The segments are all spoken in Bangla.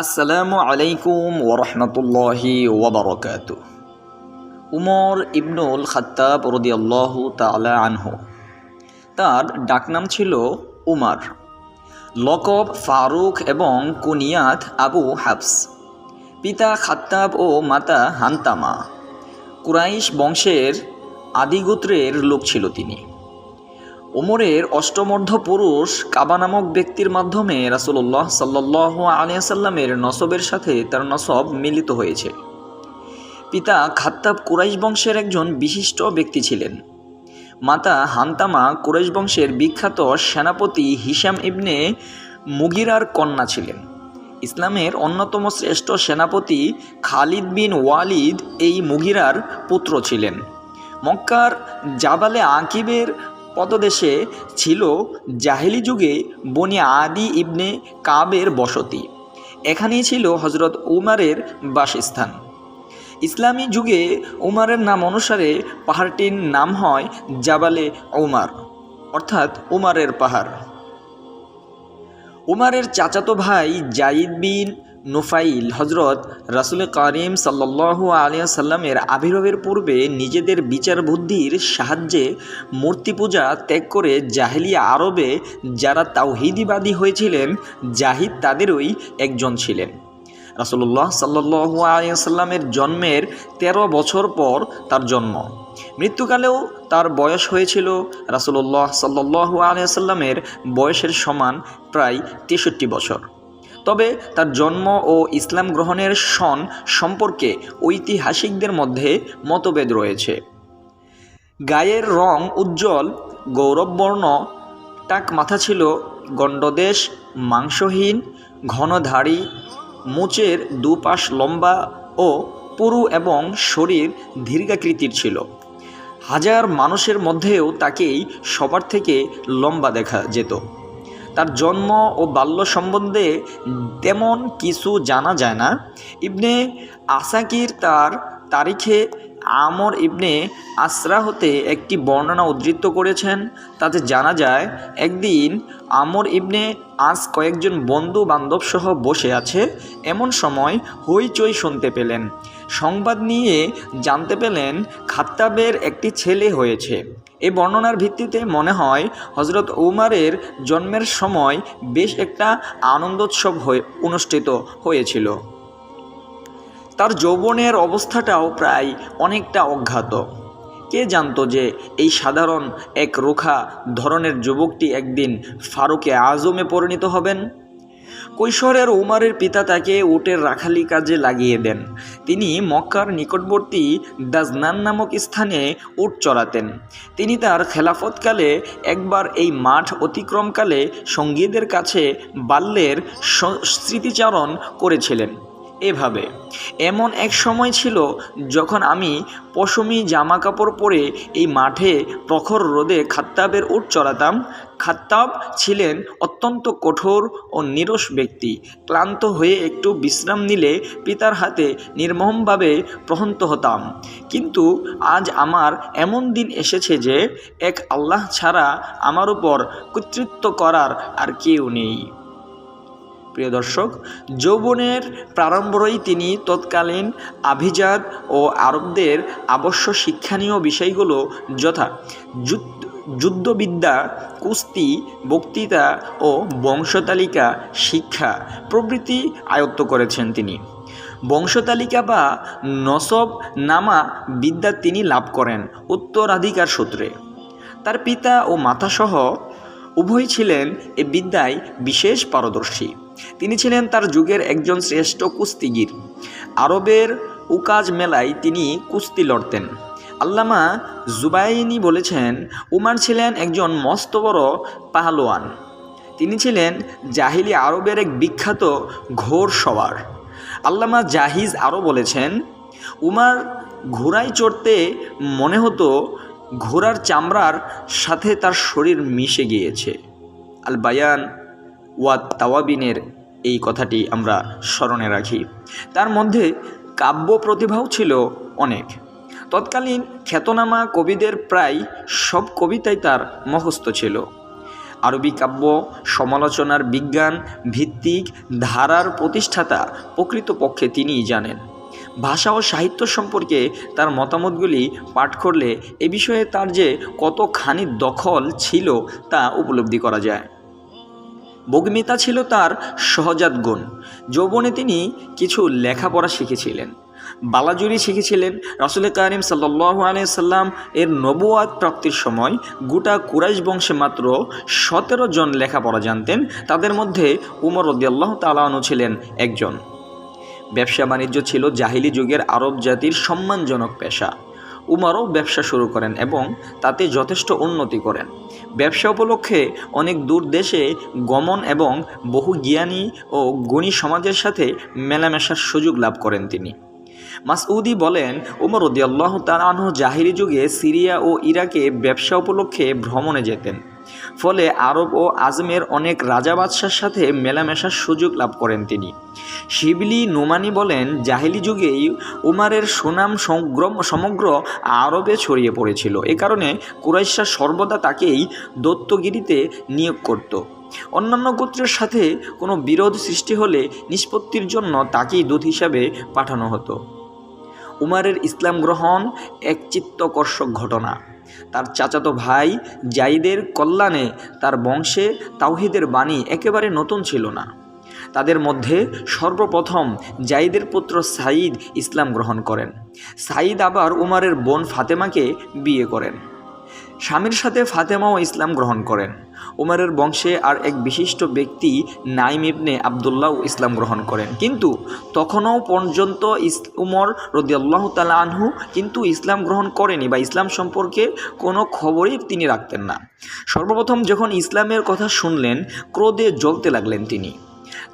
আসসালামু আলাইকুম ওরহমতুল্লাহি ওবরকাতু। উমর ইবনুল খাত্তাব রাদিয়াল্লাহু তাআলা আনহু, তার ডাকনাম ছিল উমার, লকব ফারুক এবং কুনিয়াত আবু হাফস। পিতা খাত্তাব ও মাতা হান্তামা। কুরাইশ বংশের আদিগোত্রের লোক ছিল তিনি। ওমরের অষ্টমর্ধ পুরুষ কাবা নামক ব্যক্তির মাধ্যমে রাসূলুল্লাহ সাল্লাল্লাহু আলাইহি সাল্লামের নসবের সাথে তার নসব মিলিত হয়েছে। পিতা খাত্তাব কুরাইশ বংশের একজন বিশিষ্ট ব্যক্তি ছিলেন। মাতা হান্তামা কুরাইশ বংশের বিখ্যাত সেনাপতি হিশাম ইবনে মুগিরার কন্যা ছিলেন। ইসলামের অন্যতম শ্রেষ্ঠ সেনাপতি খালিদ বিন ওয়ালিদ এই মুগিরার পুত্র ছিলেন। মক্কার জাবালে আকিবের পদদেশে ছিল জাহেলি যুগে বনি আদি ইবনে কাবের বসতি। এখানেই ছিল হজরত উমারের বাসস্থান। ইসলামী যুগে উমারের নাম অনুসারে পাহাড়টির নাম হয় জাবালে উমার, অর্থাৎ উমারের পাহাড়। উমারের চাচাতো ভাই জাইদ বিন নুফাইল হজরত রাসূল কারীম সাল্লাল্লাহু আলাইহি সাল্লামের আবির্ভাবের পূর্বে নিজেদের বিচার বুদ্ধির সাহায্যে মূর্তি পূজা ত্যাগ করে জাহেলিয়া আরবে যারা তাওহীদবাদী হয়েছিলেন, জাহিদ তাদেরই একজন ছিলেন। রাসূলুল্লাহ সাল্লাল্লাহু আলাইহি সাল্লামের জন্মের 13 বছর পর তার জন্ম। মৃত্যুকালেও তার বয়স হয়েছিল রাসূলুল্লাহ সাল্লাল্লাহু আলাইহি সাল্লামের বয়সের সমান, প্রায় 63 বছর। তবে তার জন্ম ও ইসলাম গ্রহণের সন সম্পর্কে ঐতিহাসিকদের মধ্যে মতভেদ রয়েছে। গায়ের রং উজ্জ্বল গৌরববর্ণ, টাক মাথা ছিল, গণ্ডদেশ, মাংসহীন, ঘন দাড়ি, মুচের দুপাশ লম্বা ও পুরু এবং শরীর দীর্ঘাকৃতির ছিল। হাজার মানুষের মধ্যেও তাকেই সবার থেকে লম্বা দেখা যেত। তার জন্ম ও বাল্য সম্বন্ধে তেমন কিছু জানা যায় না। ইবনে আসাকির তার তারিখে আমর ইবনে আসরা হতে একটি বর্ণনা উদ্ধৃত করেছেন। তাতে জানা যায়, একদিন আমর ইবনে আস কয়েকজন বন্ধু বান্ধব সহ বসে আছে, এমন সময় হইচই শুনতে পেলেন। সংবাদ নিয়ে জানতে পেলেন খাত্তাবের একটি ছেলে হয়েছে। এই বর্ণনার ভিত্তিতে মনে হয় হজরত উমারের জন্মের সময় বেশ একটা আনন্দোৎসব অনুষ্ঠিত হয়েছিল। তার যৌবনের অবস্থাটাও প্রায় অনেকটা অজ্ঞাত। কে জানতো যে এই সাধারণ এক রোখা ধরনের যুবকটি একদিন ফারুকে আজমে পরিণত হবেন। কৈশোরের উমারের পিতা তাকে উটের রাখালি কাজে লাগিয়ে দেন। তিনি মক্কার নিকটবর্তী দাজনান নামক স্থানে উট চড়াতেন। তিনি তার খেলাফতকালে একবার এই মাঠ অতিক্রমকালে সঙ্গীদের কাছে বাল্যের স্মৃতিচারণ করেছিলেন এভাবে, এমন এক সময় ছিল যখন আমি পশমি জামা কাপড় পরে এই মাঠে প্রখর রোদে খাত্তাবের উট চড়াতাম। খাত্তাব ছিলেন অত্যন্ত কঠোর ও নিরস ব্যক্তি। ক্লান্ত হয়ে একটু বিশ্রাম নিলে পিতার হাতে নির্মমভাবে প্রহন্ত হতাম। কিন্তু আজ আমার এমন দিন এসেছে যে এক আল্লাহ ছাড়া আমার উপর কর্তৃত্ব করার আর কেউ নেই। প্রিয় দর্শক, যৌবনের প্রারম্ভই তিনি তৎকালীন আভিজাত ও আরবদের আবশ্যক শিক্ষণীয় বিষয়গুলো যথা যুদ্ধবিদ্যা, কুস্তি, বক্তৃতা ও বংশতালিকা শিক্ষা প্রভৃতি আয়ত্ত করেছেন। তিনি বংশতালিকা বা নসব নামা বিদ্যা তিনি লাভ করেন উত্তরাধিকার সূত্রে। তার পিতা ও মাতাসহ উভয় ছিলেন এ বিদ্যায় বিশেষ পারদর্শী। তিনি ছিলেন তার যুগের একজন শ্রেষ্ঠ কুস্তিগীর। আরবের উকাজ মেলায় তিনি কুস্তি লড়তেন। আল্লামা জুবাইনি বলেছেন, উমার ছিলেন একজন মস্ত বড় পাহলোয়ান। তিনি ছিলেন জাহিলি আরবের এক বিখ্যাত ঘোর সওয়ার। আল্লামা জাহিজ আরও বলেছেন, উমার ঘোড়ায় চড়তে মনে হতো ঘোড়ার চামড়ার সাথে তার শরীর মিশে গিয়েছে। আল বায়ান ওয়াত তাওয়াবিনের এই কথাটি আমরা স্মরণে রাখি। তার মধ্যে কাব্য প্রতিভাও ছিল অনেক। তৎকালীন খ্যাতনামা কবিদের প্রায় সব কবিতাই তার মুখস্থ ছিল। আরবি কাব্য সমালোচনার বিজ্ঞান ভিত্তিক ধারার প্রতিষ্ঠাতা প্রকৃতপক্ষে তিনিই জানেন। ভাষা ও সাহিত্য সম্পর্কে তার মতামতগুলি পাঠ করলে এ বিষয়ে তার যে কতখানি দখল ছিল তা উপলব্ধি করা যায়। বগ্মিতা ছিল তার সহজাত গুণ। যৌবনে তিনি কিছু লেখাপড়া শিখেছিলেন, বালাজুরি শিখেছিলেন। রাসূল কারীম সাল্লাল্লাহু আলাইহি সাল্লাম এর নবুয়াত প্রাপ্তির সময় গোটা কুরাইশ বংশে মাত্র 17 জন লেখাপড়া জানতেন। তাদের মধ্যে উমর রাদিয়াল্লাহু তাআলা আনহু ছিলেন একজন। ব্যবসা বাণিজ্য ছিল জাহিলি যুগের আরব জাতির সম্মানজনক পেশা। উমরও ব্যবসা শুরু করেন এবং তাতে যথেষ্ট উন্নতি করেন। ব্যবসা উপলক্ষে অনেক দূর দেশে গমন এবং বহু জ্ঞানী ও গুণী সমাজের সাথে মেলামেশার সুযোগ লাভ করেন তিনি। মাসউদি বলেন, উমর রাদিয়াল্লাহু তাআলা আনহু জাহিলি যুগে সিরিয়া ও ইরাকে ব্যবসা উপলক্ষে ভ্রমণে যেতেন। ফলে আরব ও আজমের অনেক রাজা বাদশার সাথে মেলামেশার সুযোগ লাভ করেন তিনি। শিবলি নোমানি বলেন, জাহিলি যুগেই উমারের সুনাম সমগ্র আরবে ছড়িয়ে পড়েছিল। এ কারণে কুরাইশরা সর্বদা তাকেই দত্তগিরিতে নিয়োগ করত। অন্যান্য গোত্রের সাথে কোনো বিরোধ সৃষ্টি হলে নিষ্পত্তির জন্য তাকেই দূত হিসাবে পাঠানো হতো। উমারের ইসলাম গ্রহণ এক চিত্তকর্ষক ঘটনা। তার চাচাতো ভাই জাইদের কল্যাণে তার বংশে তাওহীদের বাণী একেবারে নতুন ছিল না। তাদের মধ্যে সর্বপ্রথম জাইদের পুত্র সাঈদ ইসলাম গ্রহণ করেন। সাঈদ আবার উমারের বোন ফাতেমাকে বিয়ে করেন। স্বামীর সাথে ফাতেমাও ইসলাম গ্রহণ করেন। উমরের বংশে আর এক বিশিষ্ট ব্যক্তি নাইম ইবনে আবদুল্লাহ ইসলাম গ্রহণ করেন, কিন্তু তখনও পর্যন্ত উমর রাদিয়াল্লাহু তাআলা আনহু কিন্তু ইসলাম গ্রহণ করেনি বা ইসলাম সম্পর্কে কোনো খবরই তিনি রাখতেন না। সর্বপ্রথম যখন ইসলামের কথা শুনলেন, ক্রোধে জ্বলতে লাগলেন তিনি।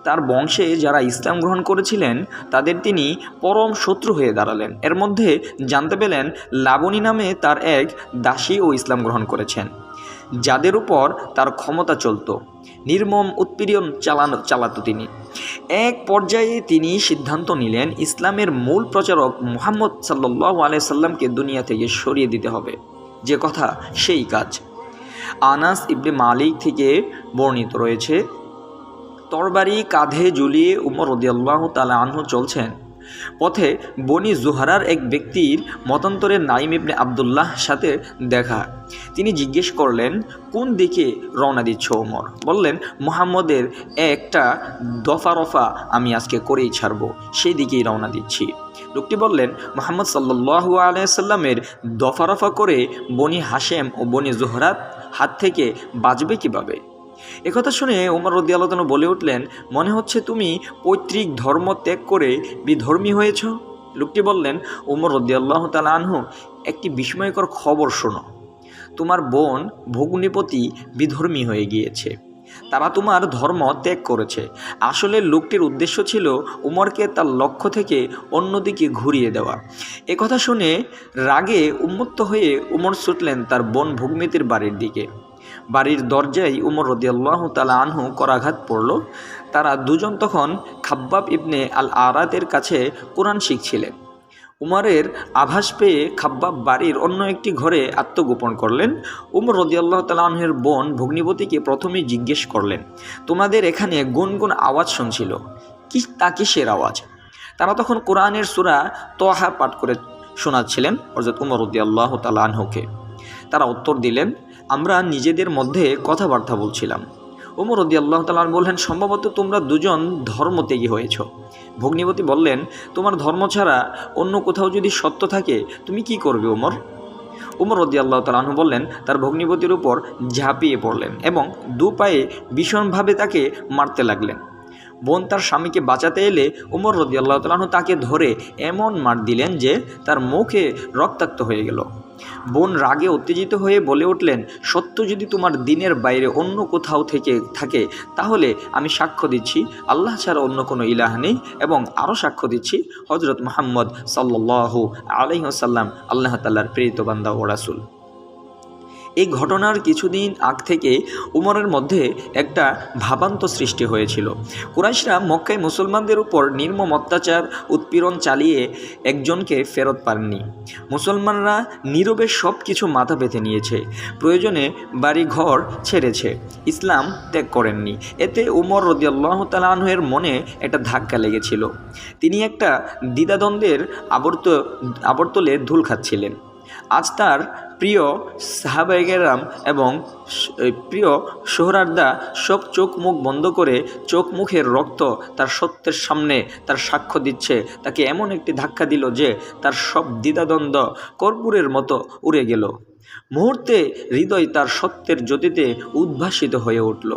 তার বংশে যারা ইসলাম গ্রহণ করেছিলেন তাদের তিনি পরম শত্রু হয়ে দাঁড়ালেন। এর মধ্যে জানতে পেলেন লাবণী নামে তার এক দাসীও ইসলাম গ্রহণ করেছেন, যাদের উপর তার ক্ষমতা চলত। নির্মম উৎপীড়ন চালাতো তিনি। এক পর্যায়ে তিনি সিদ্ধান্ত নিলেন ইসলামের মূল প্রচারক মুহাম্মদ সাল্লাল্লাহু আলাইহি সাল্লামকে দুনিয়া থেকে সরিয়ে দিতে হবে। যে কথা সেই কাজ। আনাস ইবনে মালিক থেকে বর্ণিত রয়েছে, তরবারি কাঁধে ঝুলিয়ে উমর রাদিয়াল্লাহু তাআলা আনহু চলছেন। পথে বনি জুহারার এক ব্যক্তির মতান্তরে নাইম ইবনে আবদুল্লাহ সাথে দেখা। তিনি জিজ্ঞেস করলেন, কোন দিকে রওনা দিচ্ছ ওমর? বললেন, মুহাম্মদের একটা দফা আমি আজকে করেই ছাড়ব, সেই দিকেই রওনা দিচ্ছি। লোকটি বললেন, মুহাম্মদ সাল্লাল্লাহু আলাইহি সাল্লামের দফা করে বনি হাশেম ও বনি জুহরার হাত থেকে বাঁচবে কিভাবে? একথা শুনে উমর রাদিয়াল্লাহু তাআলা বলে উঠলেন, মনে হচ্ছে তুমি পৈতৃক ধর্ম ত্যাগ করে বিধর্মী হয়েছ। লোকটি বললেন, উমর রাদিয়াল্লাহু তাআলা আনহু, একটি বিস্ময়কর খবর শোনো। তোমার বোন ভগ্নিপতি বিধর্মী হয়ে গিয়েছে। তারা তোমার ধর্ম ত্যাগ করেছে। আসলে লোকটির উদ্দেশ্য ছিল উমরকে তার লক্ষ্য থেকে অন্যদিকে ঘুরিয়ে দেওয়া। একথা শুনে রাগে উন্মত্ত হয়ে উমর ছুটলেন তার বোন ভগ্নিপতির বাড়ির দিকে। বাড়ির দরজায় উমর রাদিয়াল্লাহু তাআলা আনহু করাঘাত পড়ল। তারা দুজন তখন খাব্বাব ইবনে আল আরাতের কাছে কোরআন শিখছিলেন। উমরের আভাস পেয়ে খাব্বাব বাড়ির অন্য একটি ঘরে আত্মগোপন করলেন। উমর রাদিয়াল্লাহু তাআলা আনহুর বোন ভগ্নিপতিকে প্রথমেই জিজ্ঞেস করলেন, তোমাদের এখানে গুনগুন আওয়াজ শুনছিল, তা কিসের আওয়াজ? তারা তখন কোরআনের সূরা তাহা পাঠ করে শোনাচ্ছিলেন হযরত উমর রাদিয়াল্লাহু তাআলা আনহুকে। তারা উত্তর দিলেন, আমরা নিজেদের মধ্যে কথাবার্তা বলছিলাম। উমর রাদিয়াল্লাহু তাআলা বললেন, সম্ভবত তোমরা দুজন ধর্মত্যাগী হয়েছ। ভগ্নিপতি বললেন, তোমার ধর্ম ছাড়া অন্য কোথাও যদি সত্য থাকে তুমি কি করবে উমর? উমর রাদিয়াল্লাহু তাআলা বললেন, তার ভগ্নিপতির উপর ঝাঁপিয়ে পড়লেন এবং দু পায়ে ভীষণভাবে তাকে মারতে লাগলেন। বোন তার স্বামীকে বাঁচাতে এলে উমর রাদিয়াল্লাহু তাআলা তাকে ধরে এমন মার দিলেন যে তার মুখে রক্তাক্ত হয়ে গেল। বোন রাগে উত্তেজিত হয়ে বলে উঠলেন, সত্য যদি তোমার দিনের বাইরে অন্য কোথাও থেকে থাকে তাহলে আমি সাক্ষ্য দিচ্ছি আল্লাহ ছাড়া অন্য কোনো ইলাহ নেই, এবং আরও সাক্ষ্য দিচ্ছি হযরত মুহাম্মদ সাল্লাল্লাহু আলাইহি ওয়াসাল্লাম আল্লাহ তাআলার প্রেরিত বান্দা ও রাসূল। এই ঘটনার কিছুদিন আগ থেকে উমরের মধ্যে একটা ভাবান্ত সৃষ্টি হয়েছিল। কুরাইশরা মক্কায় মুসলমানদের উপর নির্মম অত্যাচার উৎপীড়ন চালিয়ে একজনকে ফেরত পাননি। মুসলমানরা নীরবে সব কিছু মাথা পেতে নিয়েছে, প্রয়োজনে বাড়ি ঘর ছেড়েছে, ইসলাম ত্যাগ করেননি। এতে উমর রাদিয়াল্লাহু তাআলা আনহুর মনে একটা ধাক্কা লেগেছিল। তিনি একটা দ্বিধাদ্বন্দ্বের আবর্তলে ধুল খাচ্ছিলেন। আজ তার প্রিয় সাহাবায়ে কেরাম এবং প্রিয় সোহরার্দা সব চোখ মুখ বন্ধ করে চোখ মুখের রক্ত তার সত্যের সামনে তার সাক্ষ্য দিচ্ছে। তাকে এমন একটি ধাক্কা দিল যে তার সব দ্বিধাদ্বন্দ্ব কর্পূরের মতো উড়ে গেল। মুহূর্তে হৃদয় তার সত্যের জ্যোতিতে উদ্ভাসিত হয়ে উঠল।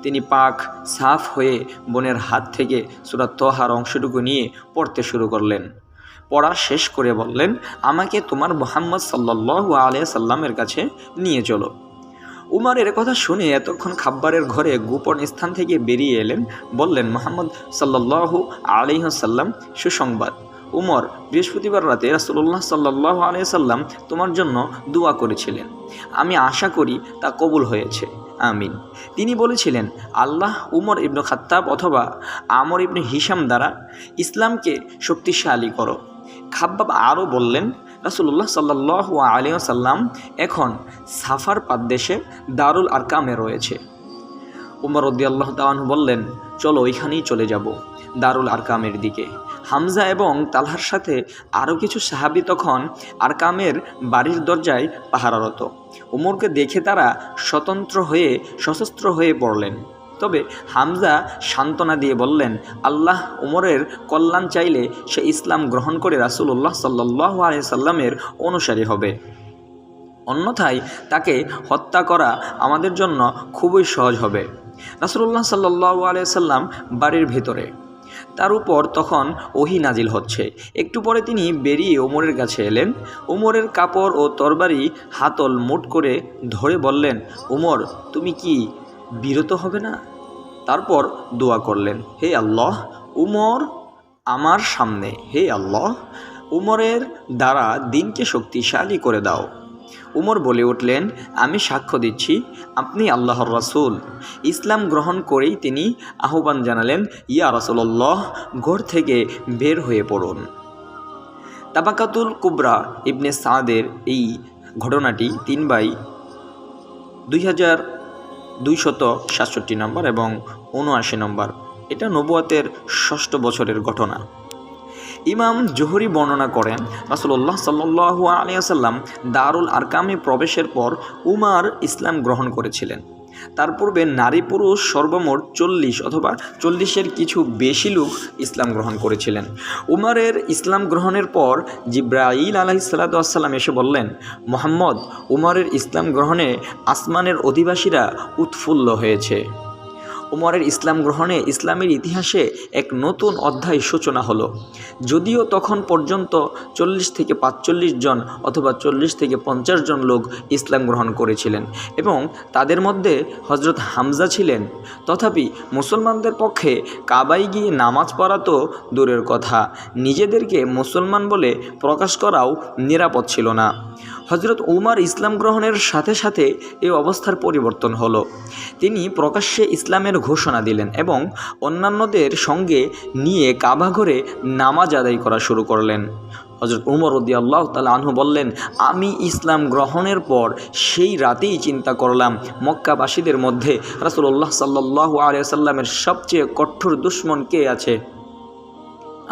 তিনি পাক সাফ হয়ে বোনের হাত থেকে সূরা তহার অংশটুকু নিয়ে পড়তে শুরু করলেন। পড়া শেষ করে বললেন, আমাকে তোমার মুহাম্মদ সাল্লাল্লাহু আলাইহি সাল্লামের কাছে নিয়ে চলো। উমর এর কথা শুনে এতক্ষণ খাব্বারের ঘরে গোপন স্থান থেকে বেরিয়ে এলেন। বললেন, মুহাম্মদ সাল্লাল্লাহু আলাইহি সাল্লাম, সুসংবাদ। উমর, বৃহস্পতিবার রাতে রাসূলুল্লাহ সাল্লাল্লাহু আলাইহি সাল্লাম তোমার জন্য দোয়া করেছিলেন, আমি আশা করি তা কবুল হয়েছে, আমিন। তিনি বলেছিলেন, আল্লাহ উমর ইবনে খাত্তাব অথবা আমর ইবনে হিশাম দ্বারা ইসলামকে শক্তিশালী করো। খাব্বাব আরও বললেন, রাসূলুল্লাহ সাল্লাল্লাহু আলাইহি সাল্লাম এখন সাফার পাদদেশে দারুল আরকামে রয়েছে। উমর রাদিয়াল্লাহু তাআলা আনহু বললেন, চলো ওইখানেই চলে যাব, দারুল আরকামের দিকে। হামজা এবং তালহার সাথে আরও কিছু সাহাবী তখন আরকামের বাড়ির দরজায় পাহারারত। উমরকে দেখে তারা সশস্ত্র হয়ে পড়লেন। তবে হামজা সান্ত্বনা দিয়ে বললেন, আল্লাহ উমরের কল্যাণ চাইলে সে ইসলাম গ্রহণ করে রাসূলুল্লাহ সাল্লাল্লাহু আলাইহি সাল্লামের অনুসারী হবে, অন্যথায় তাকে হত্যা করা আমাদের জন্য খুবই সহজ হবে। রাসূলুল্লাহ সাল্লাল্লাহু আলাইহি সাল্লাম বাড়ির ভিতরে, তার উপর তখন ওহী নাজিল হচ্ছে। একটু পরে তিনি বেরিয়ে ওমরের কাছে এলেন। উমরের কাপড় ও তরবারি হাতল মুঠ করে ধরে বললেন, উমর, তুমি কি বিরত হবে না? তারপর দোয়া করলেন, হে আল্লাহ, উমর আমার সামনে, হে আল্লাহ, উমরের দ্বারা দিনকে শক্তিশালী করে দাও। উমর বলে উঠলেন, আমি সাক্ষ্য দিচ্ছি আপনি আল্লাহর রাসূল। ইসলাম গ্রহণ করেই তিনি আহ্বান জানালেন, ইয়া রাসূলুল্লাহ, ঘর থেকে বের হয়ে পড়ুন। তাবাকাতুল কুবরা ইবনে সাদের এই ঘটনাটি 3/2267 নম্বর এবং 79 নম্বর। এটা নবুয়তের 6ষ্ঠ বছরের ঘটনা। ইমাম জোহরি বর্ণনা করেন, রাসূলুল্লাহ সাল্লাল্লাহু আলাইহি ওয়াসাল্লাম দারুল আরকামে প্রবেশের পর উমর ইসলাম গ্রহণ করেছিলেন। তার পূর্বে নারী পুরুষ সর্বমোট 40 অথবা 40-এর কিছু বেশি লোক ইসলাম গ্রহণ করেছিলেন। উমরের ইসলাম গ্রহণের পর জিবরাইল আলাইহিস সালাতু ওয়াস সালাম এসে বললেন, মুহাম্মদ, উমরের ইসলাম গ্রহণে আসমানের অধিবাসীরা উৎফুল্ল হয়েছে। উমরের ইসলাম গ্রহণে ইসলামের ইতিহাসে এক নতুন অধ্যায় সূচনা হলো। যদিও তখন পর্যন্ত 40 থেকে 45 জন অথবা 40 থেকে 50 জন লোক ইসলাম গ্রহণ করেছিলেন এবং তাদের মধ্যে হযরত হামজা ছিলেন, তথাপি মুসলমানদের পক্ষে কাবায় গিয়ে নামাজ পড়া তো দূরের কথা, নিজেদেরকে মুসলমান বলে প্রকাশ করাও নিরাপদ ছিল না। হযরত উমর ইসলাম গ্রহণের সাথে সাথে এই অবস্থার পরিবর্তন হলো। তিনি প্রকাশ্যে ইসলামের ঘোষণা দিলেন এবং অন্যান্যদের সঙ্গে নিয়ে কাবা ঘরে নামাজ আদায় করা শুরু করলেন। হযরত উমর রাদিয়াল্লাহু তাআলা আনহু বললেন, আমি ইসলাম গ্রহণের পর সেই রাতেই চিন্তা করলাম মক্কাবাসীদের মধ্যে রাসূলুল্লাহ সাল্লাল্লাহু আলাইহি ওয়াসাল্লামের সবচেয়ে কঠোর দুশমন কে আছে।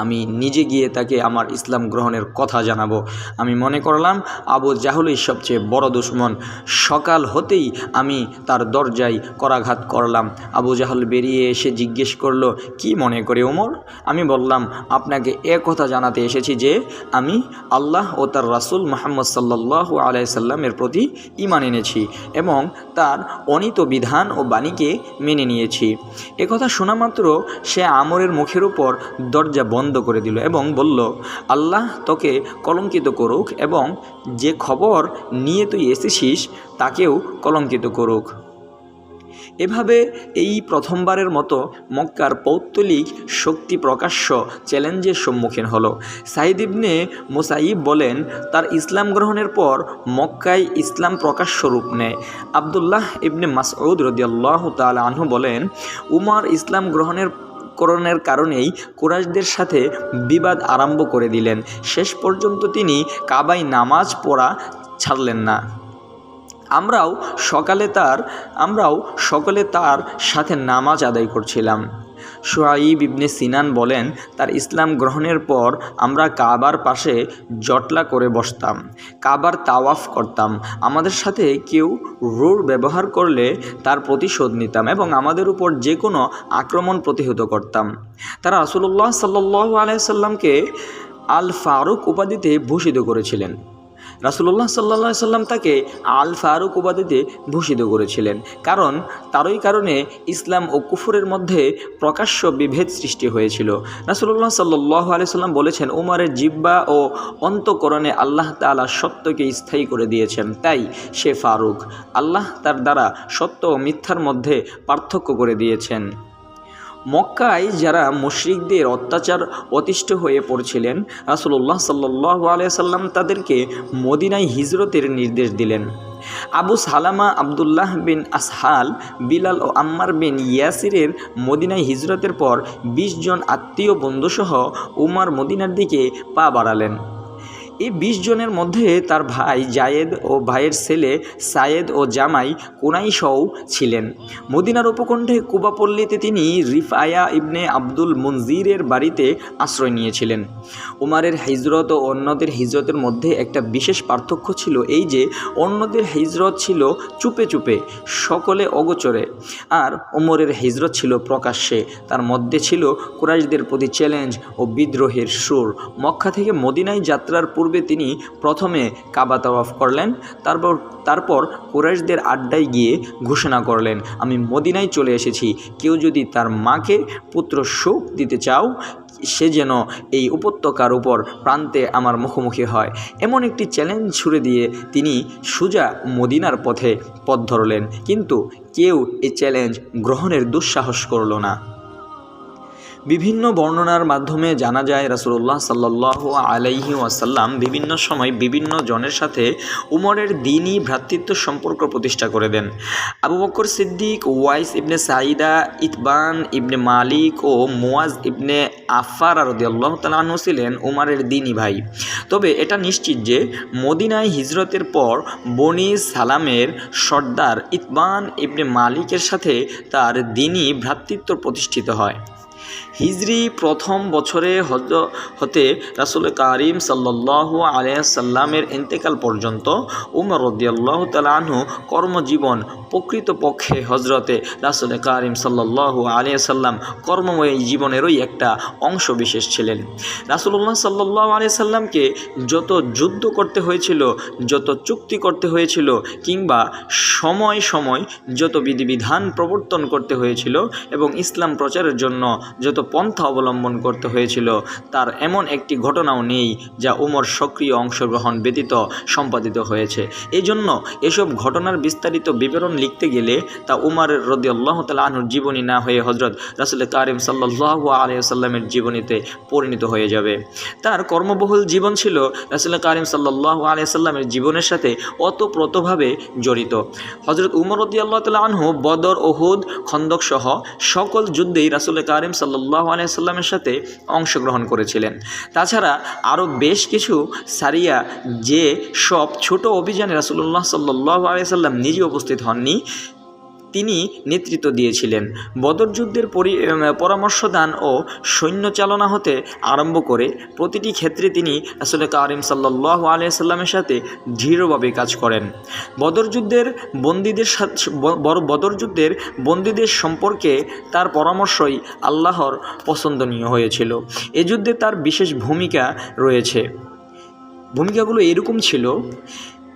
আমি নিজে গিয়ে তাকে আমার ইসলাম গ্রহণের কথা জানাবো। আমি মনে করলাম আবু জাহলই সবচেয়ে বড় দুশমন। সকাল হতেই আমি তার দরজায় করাঘাত করলাম। আবু জাহল বেরিয়ে এসে জিজ্ঞেস করলো, কি মনে করে ওমর? আমি বললাম, আপনাকে কথা জানাতে এসেছি যে আমি আল্লাহ ও তার রাসূল মুহাম্মদ সাল্লাল্লাহু আলাইহি সাল্লামের প্রতি ঈমান এনেছি এবং তার অনীত বিধান ও বাণীকে মেনে নিয়েছি। একথা শোনা মাত্র সে আমরের মুখের উপর দরজা বন্ধ করে দিল এবং বলল, আল্লাহ তোকে কলঙ্কিত করুক এবং যে খবর নিয়ে তুই এসেছিস তাকেও কলঙ্কিত করুক। এভাবে এই প্রথমবারের মতো মক্কার পৌত্তলিক শক্তি প্রকাশ্য চ্যালেঞ্জের সম্মুখীন হলো। সাঈদ ইবনে মুসাইব বলেন, তার ইসলাম গ্রহণের পর মক্কায় ইসলাম প্রকাশ্য রূপ নেয়। আবদুল্লাহ ইবনে মাসউদ রাদিয়াল্লাহু তাআলা আনহু বলেন, উমর ইসলাম গ্রহণের কারণেই কুরাইশদের সাথে বিবাদ আরম্ভ করে দিলেন। শেষ পর্যন্ত তিনি কাবায় নামাজ পড়া ছাড়লেন না। আমরাও সকলে তার সাথে নামাজ আদায় করছিলাম। শুআইব ইবনে সিনান বলেন, তার ইসলাম গ্রহণের পর আমরা কাবার পাশে জটলা করে বসতাম, কাবার তাওয়াফ করতাম। আমাদের সাথে কেউ রূঢ় ব্যবহার করলে তার প্রতিশোধ নিতাম এবং আমাদের উপর যে কোনো আক্রমণ প্রতিহত করতাম। তারা রাসূলুল্লাহ সাল্লাল্লাহু আলাইহি সাল্লামকে আল ফারুক উপাধিতে ভূষিত করেছিলেন। রাসূলুল্লাহ সাল্লাল্লাহু আলাইহি সাল্লাম তাকে আল ফারুক উপাধিতে ভূষিত করেছিলেন, কারণ তারই কারণে ইসলাম ও কুফরের মধ্যে প্রকাশ্য বিভেদ সৃষ্টি হয়েছিল। রাসূলুল্লাহ সাল্লাল্লাহু আলাইহি সাল্লাম বলেছেন, উমরের জিহ্বা ও অন্তঃকরণে আল্লাহ তাআলা সত্যকে স্থায়ী করে দিয়েছেন, তাই সে ফারুক। আল্লাহ তার দ্বারা সত্য ও মিথ্যার মধ্যে পার্থক্য করে দিয়েছেন। মক্কায় যারা মুশরিকদের অত্যাচার অতিষ্ঠ হয়ে পড়ছিলেন, রাসূলুল্লাহ সাল্লাল্লাহু আলাইহি সাল্লাম তাদেরকে মদিনায় হিজরতের নির্দেশ দিলেন। আবু সালামা, আবদুল্লাহ বিন আসহাল, বিলাল ও আম্মার বিন ইয়াসিরের মদিনায় হিজরতের পর 20 জন আত্মীয় বন্ধুসহ উমর মদিনার দিকে পা বাড়ালেন। এই 20 জনের মধ্যে তার ভাই জায়েদ ও ভাইয়ের ছেলে সায়েদ ও জামাই কুনাইশও ছিলেন। মদিনার উপকণ্ঠে কুবা পল্লীতে তিনি রিফায়া ইবনে আব্দুল মুনজিরের বাড়িতে আশ্রয় নিয়েছিলেন। উমরের হিজরত ও অন্যদের হিজরতের মধ্যে একটা বিশেষ পার্থক্য ছিল এই যে, অন্যদের হিজরত ছিল চুপে চুপে, সকলে অগোচরে, আর উমরের হিজরত ছিল প্রকাশ্যে। তার মধ্যে ছিল কুরাইশদের প্রতি চ্যালেঞ্জ ও বিদ্রোহের সুর। মক্কা থেকে মদিনায় যাত্রার পূর্বে তিনি প্রথমে কাবা তাওয়াফ করলেন, তারপর কুরাইশদের আড্ডায় গিয়ে ঘোষণা করলেন, আমি মদিনায় চলে এসেছি, কেউ যদি তার মাকে পুত্র সুখ দিতে চাও, সে যেন এই উপত্যকার উপর প্রান্তে আমার মুখোমুখি হয়। এমন একটি চ্যালেঞ্জ ছুড়ে দিয়ে তিনি সোজা মদিনার পথ ধরলেন, কিন্তু কেউ এই চ্যালেঞ্জ গ্রহণের দুঃসাহস করল না। বিভিন্ন বর্ণনার মাধ্যমে জানা যায়, রাসূলুল্লাহ সাল্লাল্লাহু আলাইহি ওয়াসাল্লাম বিভিন্ন সময় বিভিন্ন জনের সাথে উমরের দ্বীনি ভ্রাতৃত্ব সম্পর্ক প্রতিষ্ঠা করে দেন। আবু বকর সিদ্দিক, ওয়াইস ইবনে সাইদা, ইতবান ইবনে মালিক ও মুয়াজ ইবনে আফফার রাদিয়াল্লাহু তাআলা আনহু ছিলেন উমরের দ্বীনি ভাই। তবে এটা নিশ্চিত যে মদিনায় হিজরতের পর বনি সালামের সর্দার ইতবান ইবনে মালিকের সাথে তার দ্বীনি ভ্রাতৃত্ব প্রতিষ্ঠিত হয়। হিজরি প্রথম বছরে হতে রাসূল কারীম সাল্লাল্লাহু আলাইহি সাল্লামের ইন্তেকাল পর্যন্ত উমর রাদিয়াল্লাহু তাআলা আনহু কর্মজীবন প্রকৃতপক্ষে হজরতে রাসূল কারীম সাল্লাল্লাহু আলাইহি সাল্লাম কর্মময় জীবনেরই একটা অংশ বিশেষ ছিলেন। রাসূলুল্লাহ সাল্লাল্লাহু আলাইহি সাল্লামকে যত যুদ্ধ করতে হয়েছিল, যত চুক্তি করতে হয়েছিল, কিংবা সময় যত বিধিবিধান প্রবর্তন করতে হয়েছিল এবং ইসলাম প্রচারের জন্য যত পন্থা অবলম্বন করতে হয়েছিল, তার এমন একটি ঘটনাও নেই যা উমর সক্রিয় অংশগ্রহণ ব্যতীত সম্পাদিত হয়েছে। এই জন্য এসব ঘটনার বিস্তারিত বিবরণ লিখতে গেলে তা উমর রাদিয়াল্লাহু তাআলা আনহুর জীবনী না হয়ে হযরত রাসূল কারীম সাল্লাল্লাহু আলাইহি ওয়াসাল্লামের জীবনীতে পরিণত হয়ে যাবে। তার কর্মবহুল জীবন ছিল রাসূল কারীম সাল্লাল্লাহু আলাইহি ওয়াসাল্লামের জীবনের সাথে ওতপ্রোতভাবে জড়িত। হযরত উমর রাদিয়াল্লাহু তাআলা আনহু বদর, উহুদ, খন্দক সহ সকল যুদ্ধেই রাসূল কারীম সাল্লাল্লাহু আলাইহি ওয়াসাল্লামের সাথে অংশগ্রহণ করেছিলেন। তাছাড়া আরও বেশ কিছু সারিয়া, যে সব ছোট অভিযানে রাসূলুল্লাহ সাল্লাল্লাহু আলাইহি ওয়াসাল্লাম নিজে উপস্থিত হননি, তিনি নেতৃত্ব দিয়েছিলেন। বদর যুদ্ধের পরামর্শদান ও সৈন্য চালনা হতে আরম্ভ করে প্রতিটি ক্ষেত্রে তিনি রাসূল কারীম সাল্লাল্লাহু আলাইহি ওয়াসাল্লামের সাথে দৃঢ়ভাবে কাজ করেন। বদর যুদ্ধের বন্দীদের সম্পর্কে তার পরামর্শই আল্লাহর পছন্দনীয় হয়েছিল। এ যুদ্ধে তার বিশেষ ভূমিকা রয়েছে। ভূমিকাগুলো এরকম ছিল: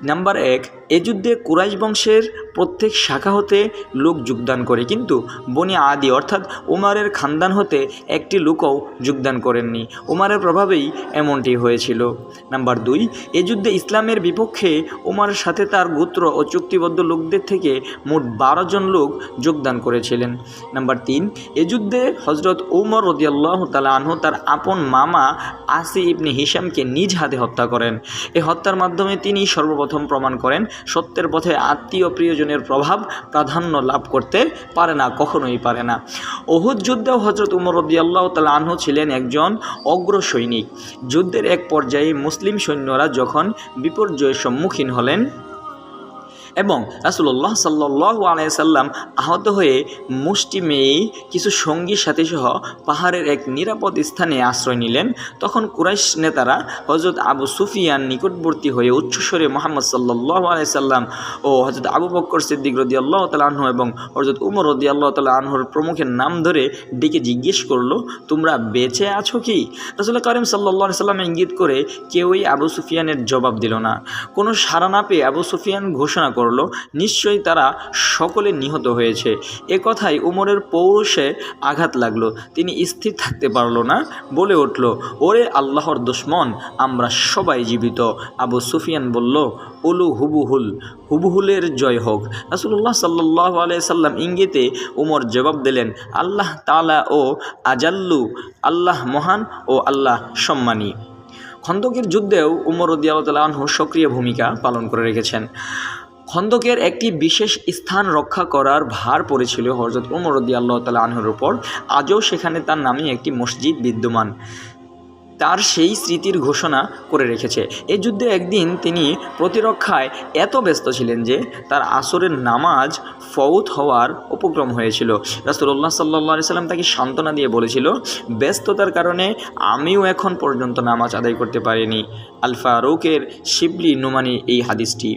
নাম্বার 1, এ যুদ্ধে কুরাইশ বংশের প্রত্যেক শাখা হতে লোক যোগদান করে, কিন্তু বনি আদি অর্থাৎ উমারের খানদান হতে একটি লোকও যোগদান করেননি। উমারের প্রভাবেই এমনটি হয়েছিল। নাম্বার 2, এ যুদ্ধে ইসলামের বিপক্ষে উমারের সাথে তার গোত্র ও চুক্তিবদ্ধ লোকদের থেকে মোট 12 জন লোক যোগদান করেছিলেন। নাম্বার 3, এ যুদ্ধে হজরত উমর রাদিয়াল্লাহু তাআলা আনহু তার আপন মামা আসি ইবনে হিশামকে নিজ হাতে হত্যা করেন। এই হত্যার মাধ্যমে তিনি সর্বপ্রথম প্রমাণ করেন সত্যের পথে আত্মীয় প্রিয়জনের প্রভাব প্রাধান্য লাভ করতে পারে না, কখনোই পারে না। উহুদ যুদ্ধেও হজরত উমর রাদিয়াল্লাহু তাআলা আনহু ছিলেন একজন অগ্র সৈনিক। যুদ্ধের এক পর্যায়ে মুসলিম সৈন্যরা যখন বিপর্যয়ের সম্মুখীন হলেন এবং রাসূলুল্লাহ সাল্লাল্লাহু আলাইহি সাল্লাম আহত হয়ে মুষ্টিমেয় কিছু সঙ্গীর সাথে সহ পাহাড়ের এক নিরাপদ স্থানে আশ্রয় নিলেন, তখন কুরাইশ নেতারা হযরত আবু সুফিয়ান নিকটবর্তী হয়ে উচ্চস্বরে মুহাম্মদ সাল্লাল্লাহু আলাইহি সাল্লাম ও হযরত আবু বকর সিদ্দিক রাদিয়াল্লাহু তাআলা আনহু এবং হযরত উমর রাদিয়াল্লাহু তাআলা আনহুর প্রমুখের নাম ধরে ডেকে জিজ্ঞেস করলো, তোমরা বেঁচে আছো কি? রাসূল কারীম সাল্লাল্লাহু আলাইহি সাল্লাম ইঙ্গিত করে কেউই আবু সুফিয়ানের জবাব দিল না। কোনো সাড়া না পেয়ে আবু সুফিয়ান ঘোষণা করল, নিশ্চয়ই তারা সকলে নিহত হয়েছে। এ কথায় উমরের পৌরুষে আঘাত লাগলো। তিনি স্থির থাকতে পারল না, বলে উঠল, ওরে আল্লাহর দুশমন, আমরা সবাই জীবিত। আবু সুফিয়ান বলল, উলু হুবহুলের জয় হোক। রাসূলুল্লাহ সাল্লাল্লাহু আলাইহি সাল্লাম ইঙ্গিতে উমর জবাব দিলেন, আল্লাহ তাআলা ও আজাল্লু, আল্লাহ মহান ও আল্লাহ সম্মানী। খন্দকের যুদ্ধেও উমর রাদিয়াল্লাহু তাআলা আনহু সক্রিয় ভূমিকা পালন করে রেখেছেন। খন্দকের একটি বিশেষ স্থান রক্ষা করার ভার পড়েছিল হযরত উমর রাদিয়াল্লাহু তাআলা আনহুর উপর। আজও সেখানে তার নামে একটি মসজিদ বিদ্যমান, তার সেই স্মৃতির ঘোষণা করে রেখেছে। এই যুদ্ধে একদিন তিনি প্রতিরক্ষায় এত ব্যস্ত ছিলেন যে তার আসরের নামাজ ফৌত হওয়ার উপক্রম হয়েছিল। রাসূলুল্লাহ সাল্লাল্লাহু আলাইহি সাল্লাম তাকে সান্ত্বনা দিয়ে বলেছিল, ব্যস্ততার কারণে আমিও এখন পর্যন্ত নামাজ আদায় করতে পারিনি। আল ফারুকের শিবলি নুমানি এই হাদিসটি।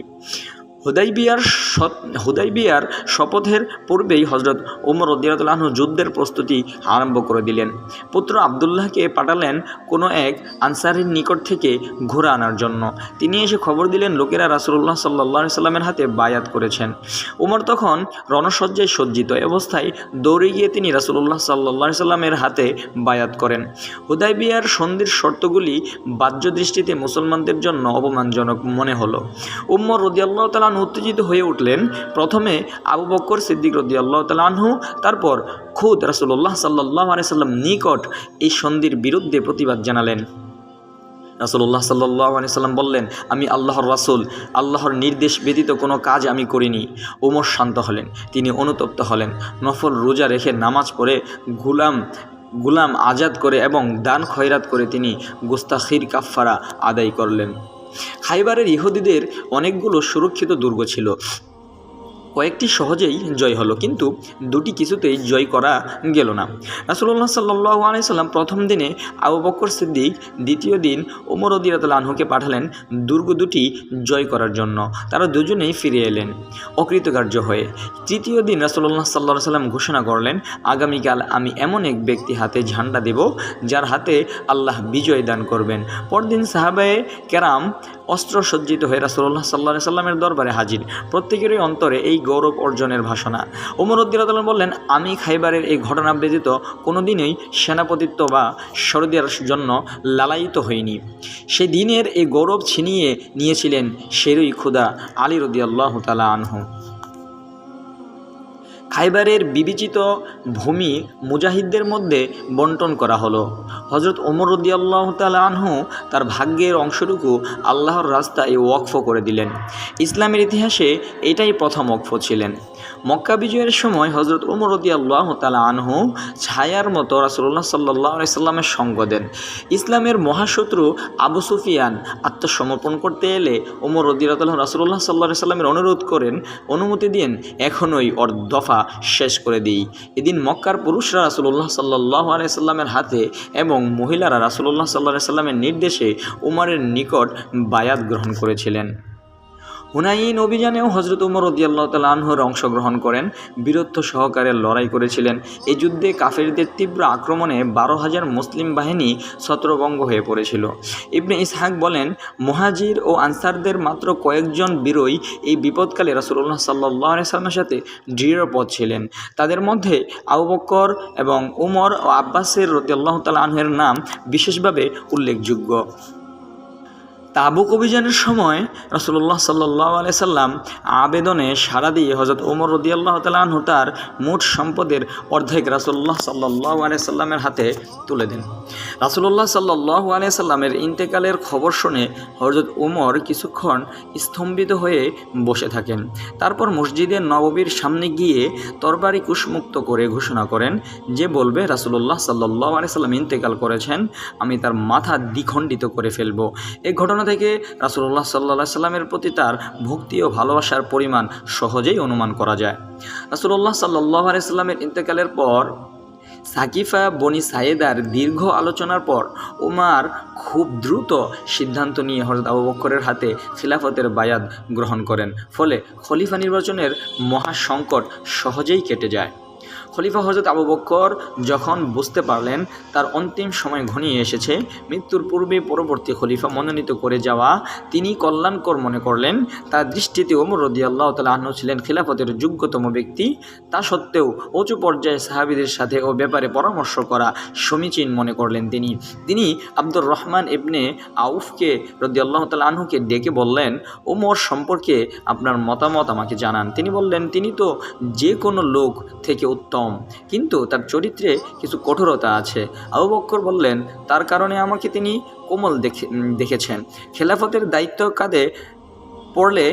হুদাইবিয়ার শপথের পূর্বেই হজরত উমর রাদিয়াল্লাহু আনহু যুদ্ধের প্রস্তুতি আরম্ভ করে দিলেন। পুত্র আবদুল্লাহকে পাঠালেন কোনো এক আনসারীর নিকট থেকে ঘোড়া আনার জন্য। তিনি এসে খবর দিলেন লোকেরা রাসূলুল্লাহ সাল্লাল্লাহু আলাইহি সাল্লামের হাতে বায়াত করেছেন। উমর তখন রণসজ্জায় সজ্জিত অবস্থায় দৌড়ে গিয়ে তিনি রাসূলুল্লাহ সাল্লাল্লাহু আলাইহি সাল্লামের হাতে বায়াত করেন। হুদাইবিয়ার সন্ধির শর্তগুলি বাহ্য দৃষ্টিতে মুসলমানদের জন্য অপমানজনক মনে হলো। উমর রাদিয়াল্লাহু তাআলা উত্তেজিত হয়ে উঠলেন। প্রথমে আবু বকর সিদ্দিক রাদিয়াল্লাহু তাআলা আনহু, তারপর খুদ রাসূলুল্লাহ সাল্লাল্লাহু আলাইহি সাল্লাম নিকট এই সন্ধির বিরুদ্ধে প্রতিবাদ জানালেন। রাসূলুল্লাহ সাল্লাল্লাহু আলাইহি সাল্লাম বললেন, আমি আল্লাহর রাসূল, আল্লাহর নির্দেশ ব্যতীত কোনো কাজ আমি করিনি। ওমর শান্ত হলেন, তিনি অনুতপ্ত হলেন। নফল রোজা রেখে নামাজ পড়ে গুলাম আজাদ করে এবং দান খয়রাত করে তিনি গুস্তাখির কাফফারা আদায় করলেন। খাইবারের ইহুদিদের অনেকগুলো সুরক্ষিত দুর্গ ছিল। কয়েকটি সহজেই জয় হলো, কিন্তু দুটি কিছুতেই জয় করা গেল না। রাসূলুল্লাহ সাল্লাল্লাহু আলাইহি সাল্লাম প্রথম দিনে আবু বকর সিদ্দিক, দ্বিতীয় দিন উমর রাদিয়াল্লাহু আনহুকে পাঠালেন দুর্গ দুটি জয় করার জন্য। তারা দুজনেই ফিরে এলেন অকৃতকার্য হয়ে। তৃতীয় দিন রাসূলুল্লাহ সাল্লাল্লাহু আলাইহি সাল্লাম ঘোষণা করলেন, আগামীকাল আমি এমন এক ব্যক্তি হাতে ঝান্ডা দেব যার হাতে আল্লাহ বিজয় দান করবেন। পরদিন সাহাবায়ে কেরাম অস্ত্র সজ্জিত হয়ে রাসূলুল্লাহ সাল্লাল্লাহু আলাইহি সাল্লামের দরবারে হাজির। প্রত্যেকেরই অন্তরে এই গৌরব অর্জনের ভাষণা। উমর রাদিয়াল্লাহু আনহু বললেন, আমি খাইবারের এই ঘটনা ব্যতীত কোনোদিনই সেনাপতিত্ব বা শরীয়তের জন্য লালায়িত হইনি। সেই দিনের এই গৌরব ছিনিয়ে নিয়েছিলেন শেরই খুদা আলী রাদিয়াল্লাহু তাআলা আনহু। খাইবারের বিবেচিত ভূমি মুজাহিদদের মধ্যে বন্টন করা হলো। হযরত ওমর রাদিয়াল্লাহু তাআলা আনহু তার ভাগ্যের অংশটুকু আল্লাহর রাস্তায় ওয়াকফ করে দিলেন। ইসলামের ইতিহাসে এটাই প্রথম ওয়াকফ ছিলেন। মক্কা বিজয়ের সময় হযরত ওমর রাদিয়াল্লাহু তাআলা আনহু ছায়ার মতো রাসূলুল্লাহ সাল্লাল্লাহু আলাইহি সাল্লামের সঙ্গ দেন। ইসলামের মহাশত্রু আবু সুফিয়ান আত্মসমর্পণ করতে এলে ওমর রাদিয়াল্লাহু আনহু রাসূলুল্লাহ সাল্লাল্লাহু আলাইহি সাল্লামের অনুমতি দেন, এখনই ওর দফা শেষ করে দিই। এদিন মক্কার পুরুষরা রাসূলুল্লাহ সাল্লাল্লাহু আলাইহি সাল্লামের হাতে এবং মহিলারা রাসূলুল্লাহ সাল্লাল্লাহু আলাইহি সাল্লামের নির্দেশে উমরের নিকট বায়াত গ্রহণ করেছিলেন। হুনাইন অভিযানেও হজরত উমর রাদিয়াল্লাহু তাআলা আনহুর অংশগ্রহণ করেন, বীরত্ব সহকারে লড়াই করেছিলেন। এই যুদ্ধে কাফেরদের তীব্র আক্রমণে 12,000 মুসলিম বাহিনী ছত্রভঙ্গ হয়ে পড়েছিল। ইবনে ইসহাক বলেন, মুহাজির ও আনসারদের মাত্র কয়েকজন বীরই এই বিপদকালে রাসূলুল্লাহ সাল্লাল্লাহু আলাইহি ওয়াসাল্লামের সাথে দৃঢ়পদ ছিলেন। তাদের মধ্যে আবু বকর এবং উমর ও আব্বাসের রাদিয়াল্লাহু তাআলা আনহুর নাম বিশেষভাবে উল্লেখযোগ্য। তাবুক অভিযানের সময় রাসূলুল্লাহ সাল্লাল্লাহু আলাইহি সাল্লাম আবেদনে সাড়া দিয়ে হযরত ওমর রাদিয়াল্লাহু তাআলা আনহু তার মোট সম্পদের অর্ধেক রাসূলুল্লাহ সাল্লাল্লাহু আলাইহি সাল্লামের হাতে তুলে দেন। রাসূলুল্লাহ সাল্লাল্লাহু আলাইহি সাল্লামের ইন্তেকালের খবর শুনে হযরত ওমর কিছুক্ষণ স্তম্ভিত হয়ে বসে থাকেন। তারপর মসজিদে নববীর সামনে গিয়ে তরবারি কুশমুক্ত করে ঘোষণা করেন, যে বলবে রাসূলুল্লাহ সাল্লাল্লাহু আলাইহি সাল্লাম ইন্তেকাল করেছেন, আমি তার মাথা দ্বিখণ্ডিত করে ফেলব। এই ঘটনা থেকে রাসূলুল্লাহ সাল্লাল্লাহু আলাইহি সাল্লামের প্রতি তার ভক্তি ও ভালোবাসার পরিমাণ সহজেই অনুমান করা যায়। রাসূলুল্লাহ সাল্লাল্লাহু আলাইহি সাল্লামের ইন্তেকালের পর সাকিফা বনি সায়েদার দীর্ঘ আলোচনার পর উমার খুব দ্রুত সিদ্ধান্ত নিয়ে হযরত আবু বকরের হাতে খিলাফতের বায়াত গ্রহণ করেন। ফলে খলিফা নির্বাচনের মহাসংকট সহজেই কেটে যায়। খলিফা হযরত আবু বকর যখন বুঝতে পারলেন তার অন্তিম সময় ঘনিয়ে এসেছে, মৃত্যুর পূর্বে পরবর্তী খলিফা মনোনীত করে যাওয়া তিনি কল্যাণকর মনে করলেন। তার দৃষ্টিতে ওমর রাদিয়াল্লাহু তাআলা আনহু ছিলেন খিলাফতের যোগ্যতম ব্যক্তি। তা সত্ত্বেও উঁচু পর্যায়ে সাহাবীদের সাথে ও ব্যাপারে পরামর্শ করা সমীচীন মনে করলেন। তিনি আব্দুর রহমান ইবনে আউফকে রাদিয়াল্লাহু তাআলা আনহুকে ডেকে বললেন, ওমর সম্পর্কে আপনার মতামত আমাকে জানান। তিনি বললেন, তিনি তো যে কোনো লোক থেকে উত্তম, কিন্তু তার চরিত্রে কিছু কঠোরতা আছে। আবু বকর বললেন, তার কারণে আমাকে তিনি কোমল দেখেছেন। খেলাফতের দায়িত্ব কাঁধে পড়লে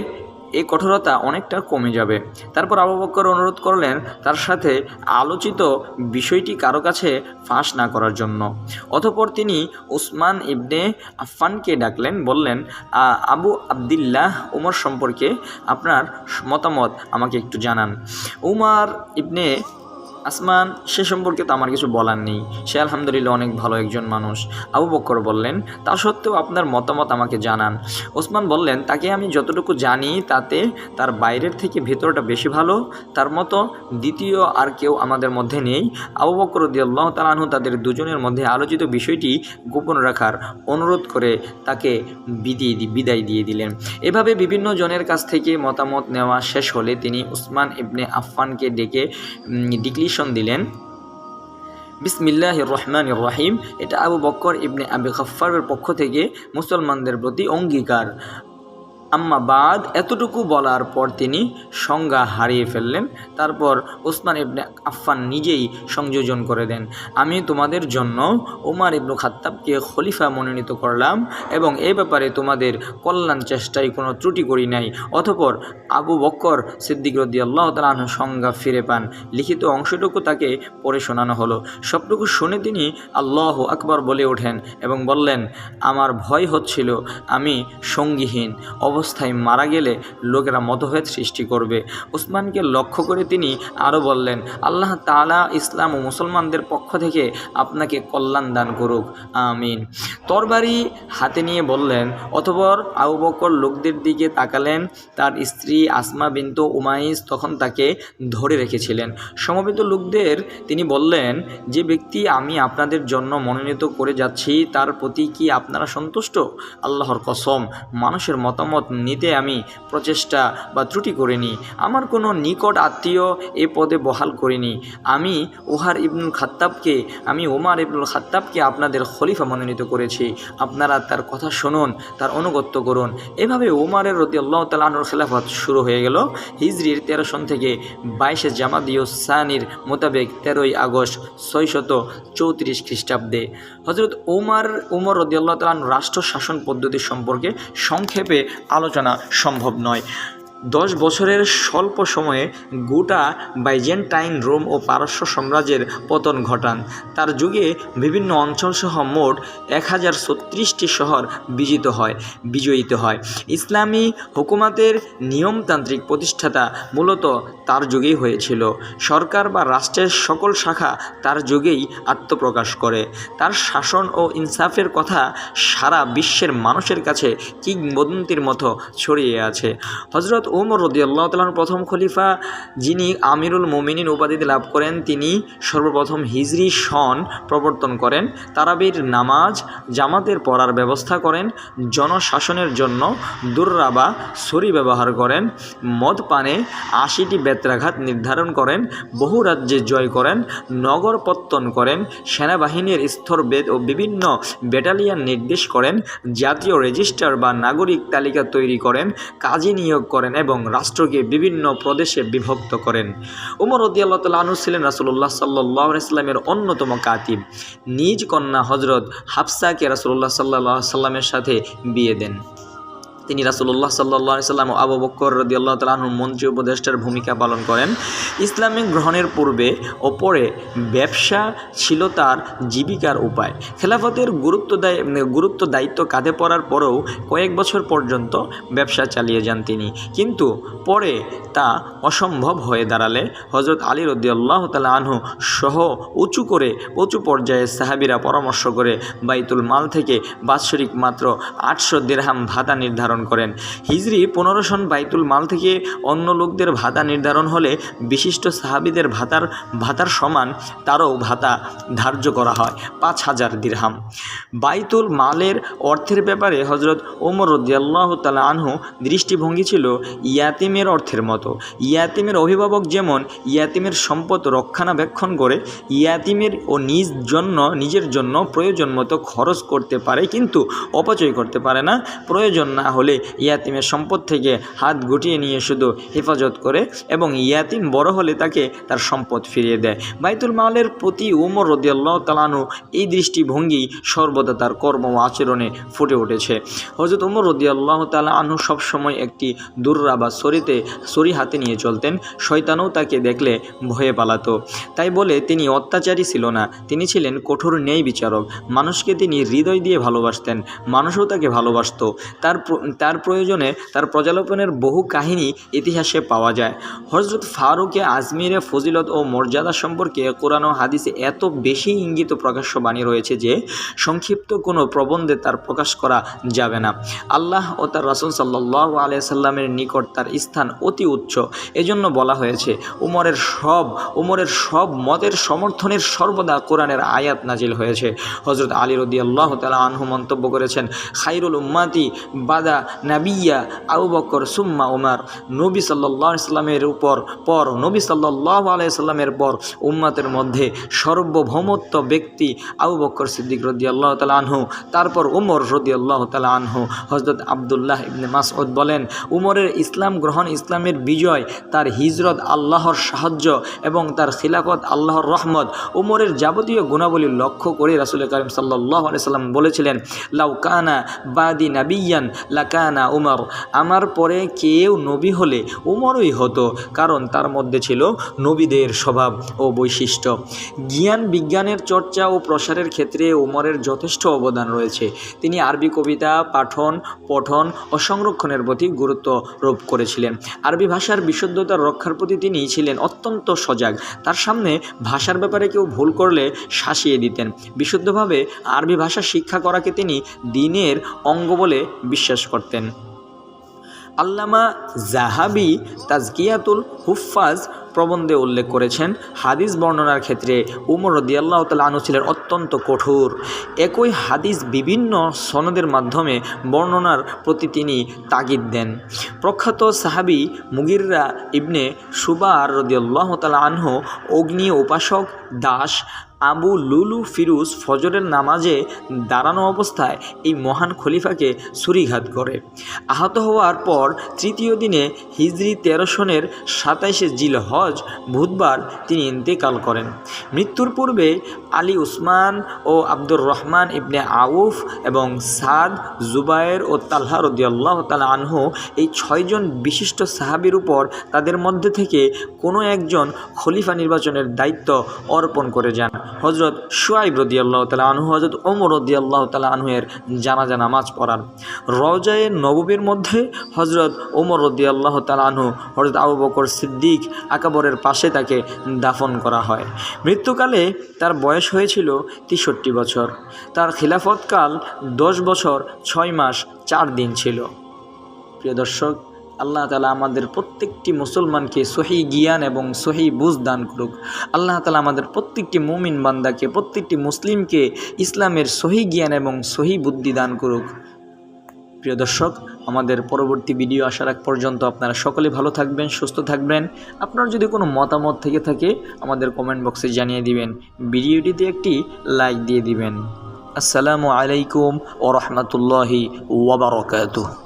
এই কঠোরতা অনেকটা কমে যাবে। তারপর আবু বকর অনুরোধ করলেন তার সাথে আলোচিত বিষয়টি কারো কাছে ফাঁস না করার জন্য। অতঃপর তিনি উসমান ইবনে আফফানকে ডাকলেন, বললেন, আবু আবদুল্লাহ, উমর সম্পর্কে আপনার মতামত আমাকে একটু জানান। উমর ইবনে আসমান, সে সম্পর্কে তো আমার কিছু বলার নেই, সে আলহামদুলিল্লাহ অনেক ভালো একজন মানুষ। আবু বকর বললেন, তা সত্ত্বেও আপনার মতামত আমাকে জানান। ওসমান বললেন, তাকে আমি যতটুকু জানি তাতে তার বাইরের থেকে ভেতরটা বেশি ভালো, তার মতো দ্বিতীয় আর কেউ আমাদের মধ্যে নেই। আবু বকর রাদিয়াল্লাহু তাআলা আনহু তাদের দুজনের মধ্যে আলোচিত বিষয়টি গোপন রাখার অনুরোধ করে তাকে বিদায় দিয়ে দিলেন। এভাবে বিভিন্ন জনের কাছ থেকে মতামত নেওয়া শেষ হলে তিনি উসমান ইবনে আফফানকে ডেকে ডিক্লিশন দিলেন, বিসমিল্লাহির রহমানির রহিম। এটা আবু বকর ইবনে আবি গফফারের পক্ষ থেকে মুসলমানদের প্রতি অঙ্গীকার। আম্মা বাদ, এতটুকু বলার পর তিনি সংজ্ঞা হারিয়ে ফেললেন। তারপর উসমান ইবনে আফফান নিজেই সংযোজন করে দেন, আমি তোমাদের জন্য ওমর ইবনে খাত্তাবকে খলিফা মনোনীত করলাম এবং এ ব্যাপারে তোমাদের কল্যাণ চেষ্টায় কোনো ত্রুটি করি নাই। অতঃপর আবু বকর সিদ্দিক রাদিয়াল্লাহু তাআলা আনহু সংজ্ঞা ফিরে পান। লিখিত অংশটুকু তাকে পড়ে শোনানো হলো। সবটুকু শুনে তিনি আল্লাহু আকবার বলে ওঠেন এবং বললেন, আমার ভয় হচ্ছিল আমি সঙ্গীহীন অবস্থায় মারা গেলে লোকেরা মতভেদ সৃষ্টি করবে। উসমানকে লক্ষ্য করে তিনি আরও বললেন, আল্লাহ তাআলা ইসলাম ও মুসলমানদের পক্ষ থেকে আপনাকে কল্যাণ দান করুক, আমিন। তরবারি হাতে নিয়ে বললেন। অতঃপর আবু বকর লোকদের দিকে তাকালেন। তার স্ত্রী আসমা বিনতু উমাইস তখন তাকে ধরে রেখেছিলেন। সমবেত লোকদের তিনি বললেন, যে ব্যক্তি আমি আপনাদের জন্য মনোনীত করে যাচ্ছি তার প্রতি কি আপনারা সন্তুষ্ট? আল্লাহর কসম, মানুষের মতামত নিতে আমি প্রচেষ্টা বা ত্রুটি করিনি। আমার কোনো নিকট আত্মীয় এ পদে বহাল করিনি। আমি ওমর ইবনুল খাত্তাবকে আপনাদের খলিফা মনোনীত করেছি। আপনারা তার কথা শুনুন, তার আনুগত্য করুন। এভাবে ওমরের রাদিয়াল্লাহু তাআলা আনহুর খেলাফত শুরু হয়ে গেল। হিজরির 13 সন থেকে 22 জামাদিউ সানির মোতাবেক 13ই আগস্ট 634 খ্রিস্টাব্দে। হযরত ওমর রাদিয়াল্লাহু তাআলা আনহু রাষ্ট্র শাসন পদ্ধতি সম্পর্কে সংক্ষেপে আলোচনা সম্ভব নয়। 10 বছরের স্বল্প সময়ে গোটা বাইজেন্টাইন রোম ও পারস্য সাম্রাজ্যের পতন ঘটান। তার যুগে বিভিন্ন অঞ্চলসহ মোট 1036টি শহর বিজয়িত হয়। ইসলামী হুকুমাতের নিয়মতান্ত্রিক প্রতিষ্ঠাতা মূলত তার যুগেই হয়েছিল। সরকার বা রাষ্ট্রের সকল শাখা তার যুগেই আত্মপ্রকাশ করে। তার শাসন ও ইনসাফের কথা সারা বিশ্বের মানুষের কাছে কিংবদন্তির মতো ছড়িয়ে আছে। হযরত ওমর রাদিয়াল্লাহু তাআলার প্রথম খলিফা, যিনি আমিরুল মুমিনিন উপাধিতে লাভ করেন, তিনি সর্বপ্রথম হিজরি সন প্রবর্তন করেন। তারাবির নামাজ জামাতের পড়ার ব্যবস্থা করেন। জনশাসনের জন্য দুররা বা ছড়ি ব্যবহার করেন। মদ পানে 80টি বেত্রাঘাত নির্ধারণ করেন। বহু রাজ্যে জয় করেন। নগর পত্তন করেন। সেনাবাহিনীর স্তরভেদ ও বিভিন্ন ব্যাটালিয়ন নির্দেশ করেন। জাতীয় রেজিস্টার বা নাগরিক তালিকা তৈরি করেন। কাজী নিয়োগ করেন এবং রাষ্ট্রকে বিভিন্ন প্রদেশে বিভক্ত করেন। ওমর রাদিয়াল্লাহু তাআলা আনহু ছিলেন রাসূলুল্লাহ সাল্লাল্লাহু আলাইহি ওয়াসাল্লামের অন্যতম কাতিব। নিজ কন্যা হযরত হাফসাকে রাসূলুল্লাহ সাল্লাল্লাহু আলাইহি ওয়াসাল্লামের সাথে বিয়ে দেন। তিনি রাসূলুল্লাহ সাল্লাল্লাহু আলাইহি ওয়াসাল্লাম ও আবু বকর রাদিয়াল্লাহু তাআলা আনহু মন্ত্রী উপদেষ্টার ভূমিকা পালন করেন। ইসলামিক গ্রহণের পূর্বে ও পরে ব্যবসা ছিল তার জীবিকার উপায়। খেলাফতের গুরুত্ব দায়িত্ব কাঁধে পড়ার পরেও কয়েক বছর পর্যন্ত ব্যবসা চালিয়ে যান তিনি। কিন্তু পরে তা অসম্ভব হয়ে দাঁড়ালে হযরত আলী রাদিয়াল্লাহু তাআলা আনহু সহ উঁচু পর্যায়ে সাহাবীরা পরামর্শ করে বাইতুল মাল থেকে বাৎসরিক মাত্র 800 দিরহাম ভাতা নির্ধারণ করেন। হিজরি 15 সন বাইতুল মাল থেকে অন্য লোকদের ভাতা নির্ধারণ হলে বিশিষ্ট সাহাবীদের ভাতার সমান তারও ভাতা ধার্য করা হয় 5000 দিরহাম। বাইতুল মালের অর্থের ব্যাপারে হযরত ওমর রাদিয়াল্লাহু তাআলা আনহু দৃষ্টিভঙ্গি ছিল ইয়াতিমের অর্থের মতো। ইয়াতিমের অভিভাবক যেমন ইয়াতিমের সম্পদ রক্ষণাবেক্ষণ করে, ইয়াতিমের ও নিজের জন্য প্রয়োজন মতো খরচ করতে পারে কিন্তু অপচয় করতে পারে না। প্রয়োজন না হলে ইয়াতিমের সম্পদ থেকে হাত গুটিয়ে নিয়ে শুধু হেফাজত করে এবং ইয়াতিম বড় হলে তাকে তার সম্পদ ফিরিয়ে দেয়। বাইতুল মালের প্রতি ওমর রাদিয়াল্লাহু তাআলা আনহু এই দৃষ্টিভঙ্গি সর্বদা তার কর্ম ও আচরণে ফুটে উঠেছে। হযরত ওমর রাদিয়াল্লাহু তাআলা আনহু সবসময় একটি দুররা বা ছড়ি হাতে নিয়ে চলতেন। শয়তানও তাকে দেখলে ভয়ে পালাতো। তাই বলে তিনি অত্যাচারী ছিল না, তিনি ছিলেন কঠোর ন্যায় বিচারক। মানুষকে তিনি হৃদয় দিয়ে ভালোবাসতেন, মানুষও তাকে ভালোবাসত। তার প্রয়োজনে তার প্রজালোপনের বহু কাহিনী ইতিহাসে পাওয়া যায়। হযরত ফারুকে আজমিরে ফজিলত ও মর্যাদা সম্পর্কে কোরআন ও হাদিসে এত বেশি ইঙ্গিত প্রকাশ্য বাণী রয়েছে যে সংক্ষিপ্ত কোনো প্রবন্ধে তার প্রকাশ করা যাবে না। আল্লাহ ও তার রাসূল সাল্লাল্লাহু আলাইহি সাল্লামের নিকট তার স্থান অতি উচ্চ। এজন্য বলা হয়েছে উমরের সব মতের সমর্থনের সর্বদা কোরআনের আয়াত নাজিল হয়েছে। হযরত আলী রাদিয়াল্লাহু তাআলা আনহু মন্তব্য করেছেন, খায়রুল উম্মাতি বাদা নাবিয়্যা আবু বকর সুম্মা উমর। নবী সাল্লাল্লাহু আলাইহি সাল্লামের পর উম্মতের মধ্যে সার্বভৌমত্ব ব্যক্তি আবু বকর সিদ্দিক রাদিয়াল্লাহু তাআলা আনহু, তারপর ওমর রাদিয়াল্লাহু তাআলা আনহু। হযরত আব্দুল্লাহ ইবনে মাসউদ বলেন, উমরের ইসলাম গ্রহণ ইসলামের বিজয়, তার হিজরত আল্লাহর সাহায্য এবং তার খিলাফত আল্লাহর রহমত। উমরের যাবতীয় গুণাবলী লক্ষ্য করে রাসূল কারীম সাল্লাল্লাহু আলাইহি সাল্লাম বলেছিলেন, লাউ কানা বাদি নাবিয়ান লাকানা উমর। আমার পরে কেউ নবী হলে উমরই হতো, কারণ তার মধ্যে ছিল নবীদের স্বভাব ও বৈশিষ্ট্য। জ্ঞান বিজ্ঞানের চর্চা ও প্রসারের ক্ষেত্রে উমরের যথেষ্ট অবদান রয়েছে। তিনি আরবি কবিতা পাঠন, পঠন ও সংরক্ষণের প্রতি গুরুত্ব আরোপ করেছিলেন। আরবি ভাষার বিশুদ্ধতা রক্ষার প্রতি তিনি ছিলেন অত্যন্ত সজাগ। তার সামনে ভাষার ব্যাপারে কেউ ভুল করলে শাসিয়ে দিতেন। বিশুদ্ধভাবে আরবি ভাষা শিক্ষা করাকে তিনি দ্বীনের অঙ্গ বলে বিশ্বাস করতেন। আল্লামা জাহাবি তাজকিয়াতুল হুফাজ প্রবন্ধে উল্লেখ করেছেন, হাদিস বর্ণনার ক্ষেত্রে উমর রাদিয়াল্লাহু তাআলা আনহু ছিলেন অত্যন্ত কঠোর। একই হাদিস বিভিন্ন সনদের মাধ্যমে বর্ণনার প্রতি তিনি তাগিদ দেন। প্রখ্যাত সাহাবী মুগিররা ইবনে শুবা রাদিয়াল্লাহু তাআলা আনহু অগ্নি উপাসক দাস আবু লুলু ফিরুজ ফজরের নামাজে দাঁড়ানো অবস্থায় এই মহান খলিফাকে ছুরিঘাত করে। আহত হওয়ার পর তৃতীয় দিনে হিজরি 13 সনের 27শে জিলহজ বুধবার তিনি ইন্তেকাল করেন। মৃত্যুর পূর্বে আলী, উসমান ও আব্দুর রহমান ইবনে আউফ এবং সাদ, জুবায়ের ও তালহা রাদিয়াল্লাহু তাআলা আনহু এই 6 জন বিশিষ্ট সাহাবীর উপর তাদের মধ্যে থেকে কোনো একজন খলিফা নির্বাচনের দায়িত্ব অর্পণ করে যান। হজরত শুআইব রাদিয়াল্লাহু তাআলা আনহু, হজরত ওমর রাদিয়াল্লাহু তাআলা আনহু এর জানাজা নামাজ পড়ান। রওজায়ে নববীর মধ্যে হজরত ওমর রাদিয়াল্লাহু তাআলা আনহু হজরত আবু বকর সিদ্দিক আকবরের পাশে তাকে দাফন করা হয়। মৃত্যুকালে তার বয়স হয়েছিল 63 বছর। তার খিলাফতকাল 10 বছর 6 মাস 4 দিন ছিল। প্রিয় দর্শক, আল্লাহ তাআলা আমাদের প্রত্যেকটি মুসলমানকে সহি জ্ঞান এবং সহি বুঝ দান করুক। আল্লাহ তাআলা আমাদের প্রত্যেকটি মুমিন বান্দাকে, প্রত্যেকটি মুসলিমকে ইসলামের সহি জ্ঞান এবং সহি বুদ্ধি দান করুক। প্রিয় দর্শক, আমাদের পরবর্তী ভিডিও আসার আগ পর্যন্ত আপনারা সকলে ভালো থাকবেন, সুস্থ থাকবেন। আপনার যদি কোনো মতামত থেকে থাকে আমাদের কমেন্ট বক্সে জানিয়ে দিবেন। ভিডিওটিতে একটি লাইক দিয়ে দিবেন। আসসালামু আলাইকুম ওয়া রাহমাতুল্লাহি ওয়া বারাকাতুহু।